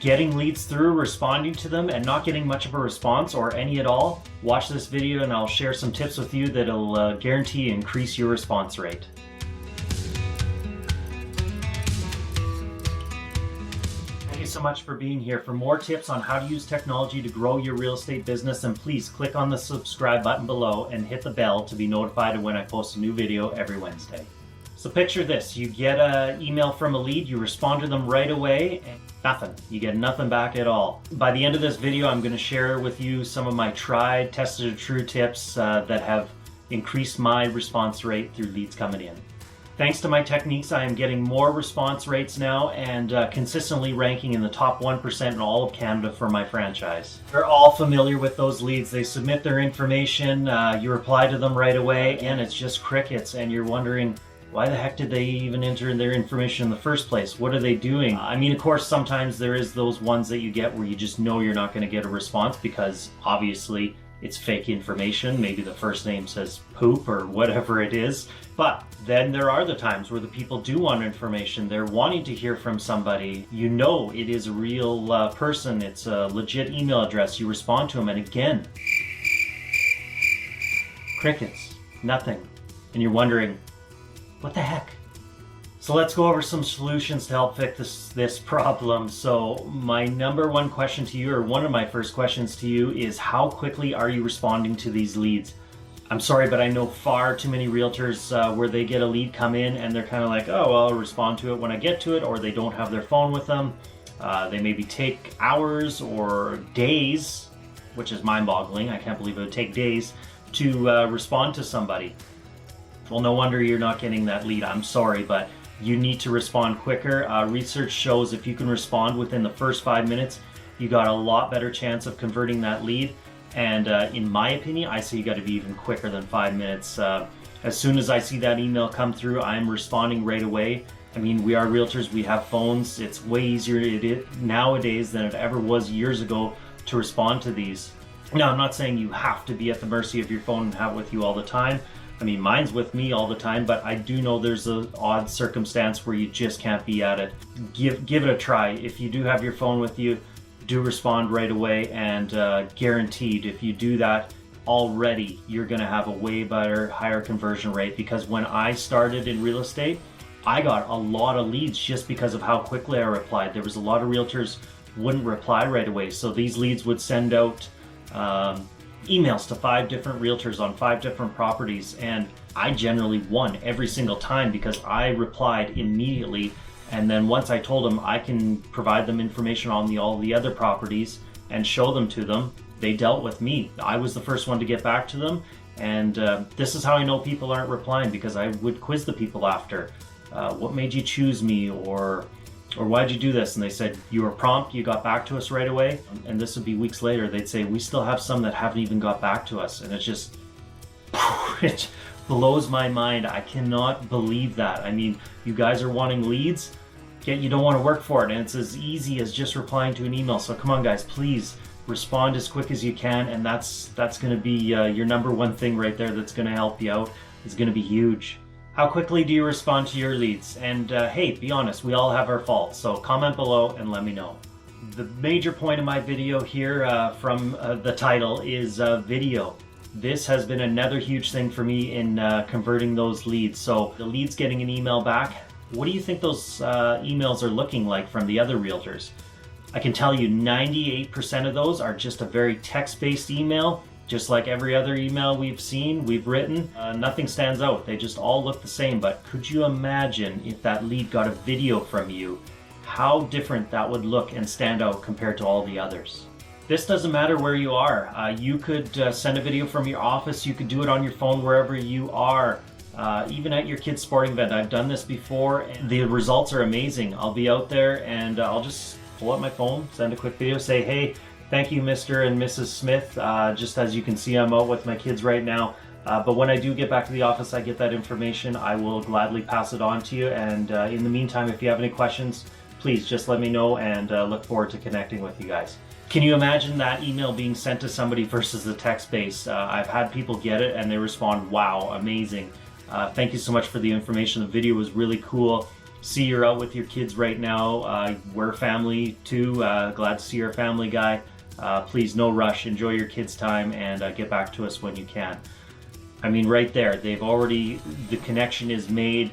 getting leads through, responding to them, and not getting much of a response or any at all, watch this video and I'll share some tips with you that'll guarantee increase your response rate. Thank you so much for being here. For more tips on how to use technology to grow your real estate business, and please click on the subscribe button below and hit the bell to be notified when I post a new video every Wednesday. So picture this, you get an email from a lead, you respond to them right away, and nothing. You get nothing back at all. By the end of this video, I'm going to share with you some of my tried, tested, and true tips that have increased my response rate through leads coming in. Thanks to my techniques, I am getting more response rates now and consistently ranking in the top 1% in all of Canada for my franchise. They're all familiar with those leads. They submit their information, you reply to them right away, and it's just crickets, and you're wondering, why the heck did they even enter their information in the first place? What are they doing? I mean, of course, sometimes there is those ones that you get where you just know you're not going to get a response because obviously it's fake information. Maybe the first name says poop or whatever it is. But then there are the times where the people do want information. They're wanting to hear from somebody. You know it is a real person. It's a legit email address. You respond to them and again, crickets, nothing. And you're wondering, what the heck? So let's go over some solutions to help fix this problem. So my number one question to you, or one of my first questions to you, is how quickly are you responding to these leads? I'm sorry, but I know far too many realtors where they get a lead come in and they're kind of like, oh, well, I'll respond to it when I get to it, or they don't have their phone with them. They maybe take hours or days, which is mind-boggling. I can't believe it would take days to respond to somebody. Well, no wonder you're not getting that lead. I'm sorry, but you need to respond quicker. Research shows if you can respond within the first 5 minutes, you got a lot better chance of converting that lead. And in my opinion, I say you got to be even quicker than 5 minutes. As soon as I see that email come through, I'm responding right away. I mean, we are realtors, we have phones. It's way easier nowadays than it ever was years ago to respond to these. Now, I'm not saying you have to be at the mercy of your phone and have it with you all the time. I mean, mine's with me all the time, but I do know there's an odd circumstance where you just can't be at it. Give it a try. If you do have your phone with you, do respond right away, and guaranteed, if you do that already, you're gonna have a way better, higher conversion rate, because when I started in real estate, I got a lot of leads just because of how quickly I replied. There was a lot of realtors wouldn't reply right away, so these leads would send out emails to 5 different realtors on 5 different properties, and I generally won every single time because I replied immediately. And then once I told them I can provide them information on all the other properties and show them to them, they dealt with me. I was the first one to get back to them, and this is how I know people aren't replying, because I would quiz the people after. What made you choose me, or why'd you do this? And they said, you were prompt, you got back to us right away. And this would be weeks later, they'd say, we still have some that haven't even got back to us. And it's just, it blows my mind. I cannot believe that. I mean, you guys are wanting leads, yet you don't want to work for it. And it's as easy as just replying to an email. So come on guys, please respond as quick as you can. And that's gonna be your number one thing right there that's gonna help you out. It's gonna be huge. How quickly do you respond to your leads? And hey, be honest, we all have our faults, so comment below and let me know. The major point of my video here from the title is video. This has been another huge thing for me in converting those leads. So the leads getting an email back, what do you think those emails are looking like from the other realtors? I can tell you 98% of those are just a very text-based email. Just like every other email we've written, nothing stands out. They just all look the same. But could you imagine if that lead got a video from you, how different that would look and stand out compared to all the others? This doesn't matter where you are. You could send a video from your office. You could do it on your phone wherever you are. Even at your kid's sporting event. I've done this before, and the results are amazing. I'll be out there and I'll just pull up my phone, send a quick video, say, hey, thank you, Mr. and Mrs. Smith. Just as you can see, I'm out with my kids right now. But when I do get back to the office, I get that information. I will gladly pass it on to you. And in the meantime, if you have any questions, please just let me know, and look forward to connecting with you guys. Can you imagine that email being sent to somebody versus the text-based? I've had people get it and they respond, wow, amazing. Thank you so much for the information. The video was really cool. See you're out with your kids right now. We're family too. Glad to see you're a family guy. Please, no rush. Enjoy your kids' time and get back to us when you can. I mean, right there, the connection is made.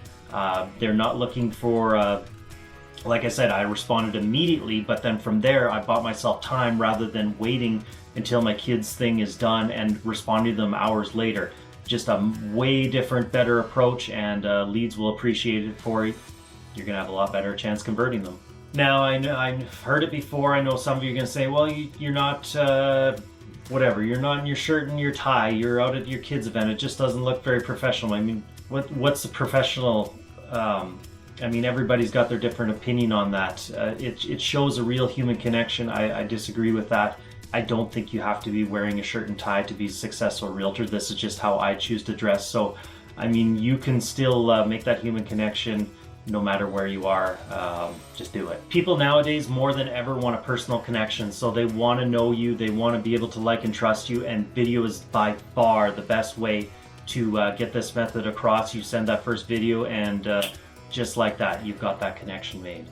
They're not looking for, like I said, I responded immediately, but then from there, I bought myself time rather than waiting until my kids' thing is done and responding to them hours later. Just a way different, better approach, and leads will appreciate it for you. You're going to have a lot better chance converting them. Now, I know I've heard it before. I know some of you are going to say, well, you're not, whatever, you're not in your shirt and your tie. You're out at your kids' event. It just doesn't look very professional. I mean, what's the professional? I mean, everybody's got their different opinion on that. It shows a real human connection. I disagree with that. I don't think you have to be wearing a shirt and tie to be a successful realtor. This is just how I choose to dress. So, I mean, you can still make that human connection no matter where you are. Just do it. People nowadays more than ever want a personal connection. So they want to know you. They want to be able to like and trust you. And video is by far the best way to get this method across. You send that first video and just like that, you've got that connection made.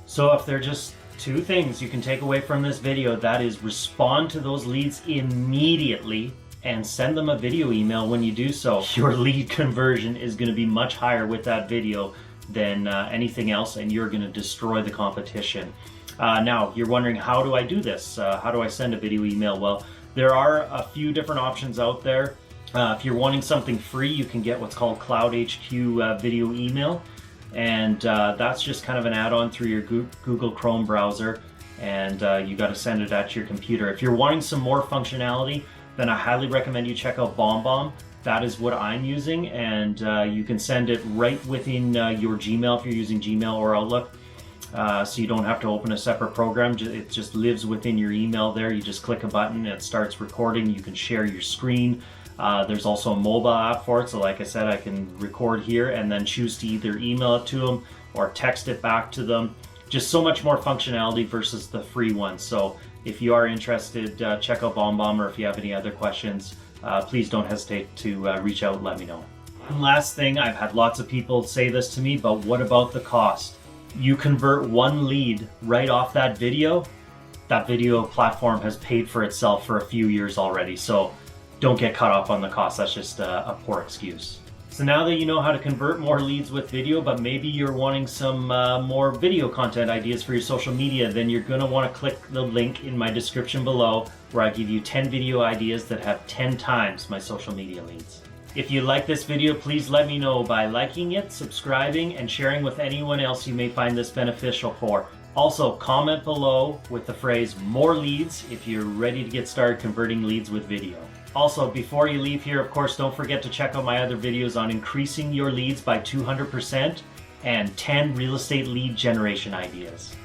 So if there are just two things you can take away from this video, that is respond to those leads immediately and send them a video email when you do so. Your lead conversion is going to be much higher with that video than anything else, and you're going to destroy the competition. Now, you're wondering, how do I do this? How do I send a video email? Well, there are a few different options out there. If you're wanting something free, you can get what's called Cloud HQ video email. And that's just kind of an add-on through your Google Chrome browser, and you got to send it at your computer. If you're wanting some more functionality, then I highly recommend you check out BombBomb. That is what I'm using, and you can send it right within your Gmail if you're using Gmail or Outlook. So you don't have to open a separate program. It just lives within your email there. You just click a button, it starts recording. You can share your screen. There's also a mobile app for it. So like I said, I can record here and then choose to either email it to them or text it back to them. Just so much more functionality versus the free one. So if you are interested, check out BombBomb, or if you have any other questions, please don't hesitate to reach out and let me know. One last thing, I've had lots of people say this to me, but what about the cost? You convert one lead right off that video platform has paid for itself for a few years already. So don't get caught up on the cost. That's just a poor excuse. So now that you know how to convert more leads with video, but maybe you're wanting some more video content ideas for your social media, then you're going to want to click the link in my description below where I give you 10 video ideas that have 10 times my social media leads. If you like this video, please let me know by liking it, subscribing, and sharing with anyone else you may find this beneficial for. Also, comment below with the phrase "more leads" if you're ready to get started converting leads with video. Also, before you leave here, of course, don't forget to check out my other videos on increasing your leads by 200% and 10 real estate lead generation ideas.